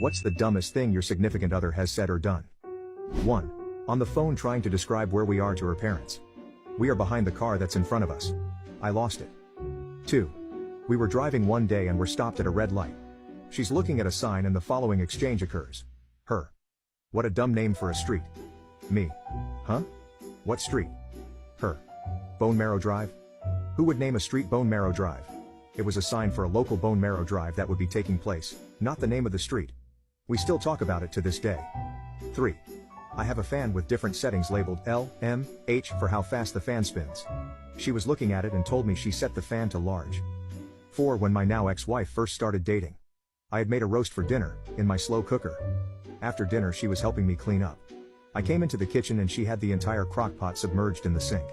What's the dumbest thing your significant other has said or done? 1. On the phone trying to describe where we are to her parents. We are behind the car that's in front of us. I lost it. 2. We were driving one day and were stopped at a red light. She's looking at a sign and the following exchange occurs. Her. What a dumb name for a street. Me. Huh? What street? Her. Bone Marrow Drive? Who would name a street Bone Marrow Drive? It was a sign for a local bone marrow drive that would be taking place, not the name of the street. We still talk about it to this day. 3. I have a fan with different settings labeled L, M, H for how fast the fan spins. She was looking at it and told me she set the fan to large. 4. When my now ex-wife first started dating. I had made a roast for dinner, in my slow cooker. After dinner she was helping me clean up. I came into the kitchen and she had the entire crock pot submerged in the sink.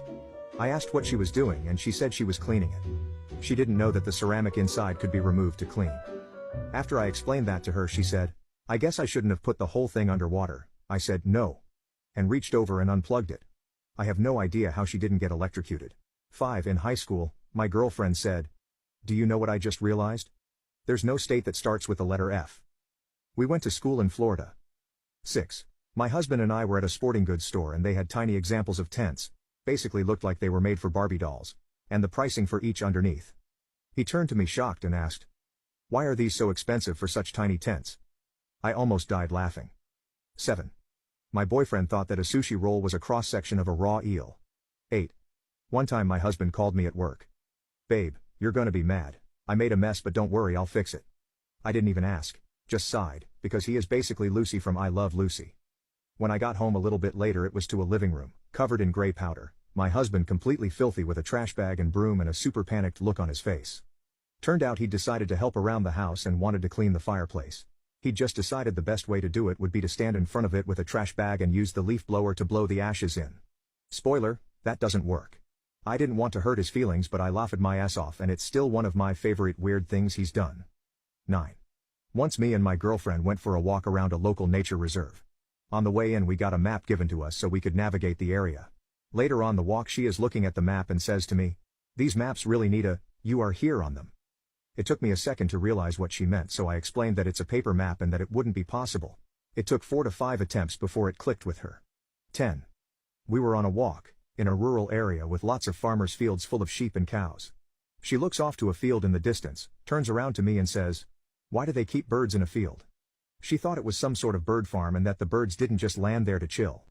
I asked what she was doing and she said she was cleaning it. She didn't know that the ceramic inside could be removed to clean. After I explained that to her she said, I guess I shouldn't have put the whole thing underwater. I said, no. And reached over and unplugged it. I have no idea how she didn't get electrocuted. 5. In high school, my girlfriend said, do you know what I just realized? There's no state that starts with the letter F. We went to school in Florida. 6. My husband and I were at a sporting goods store and they had tiny examples of tents, basically looked like they were made for Barbie dolls, and the pricing for each underneath. He turned to me shocked and asked, why are these so expensive for such tiny tents? I almost died laughing. 7. My boyfriend thought that a sushi roll was a cross-section of a raw eel. 8. One time my husband called me at work. Babe, you're gonna be mad. I made a mess but don't worry, I'll fix it. I didn't even ask, just sighed, because he is basically Lucy from I Love Lucy. When I got home a little bit later it was to a living room, covered in gray powder, my husband completely filthy with a trash bag and broom and a super panicked look on his face. Turned out he'd decided to help around the house and wanted to clean the fireplace. He'd just decided the best way to do it would be to stand in front of it with a trash bag and use the leaf blower to blow the ashes in. Spoiler, that doesn't work. I didn't want to hurt his feelings but I laughed my ass off and it's still one of my favorite weird things he's done. 9. Once me and my girlfriend went for a walk around a local nature reserve. On the way in we got a map given to us so we could navigate the area. Later on the walk she is looking at the map and says to me, these maps really need a, you are here on them. It took me a second to realize what she meant so I explained that it's a paper map and that it wouldn't be possible. It took 4 to 5 attempts before it clicked with her. 10. We were on a walk, in a rural area with lots of farmers' fields full of sheep and cows. She looks off to a field in the distance, turns around to me and says, why do they keep birds in a field? She thought it was some sort of bird farm and that the birds didn't just land there to chill.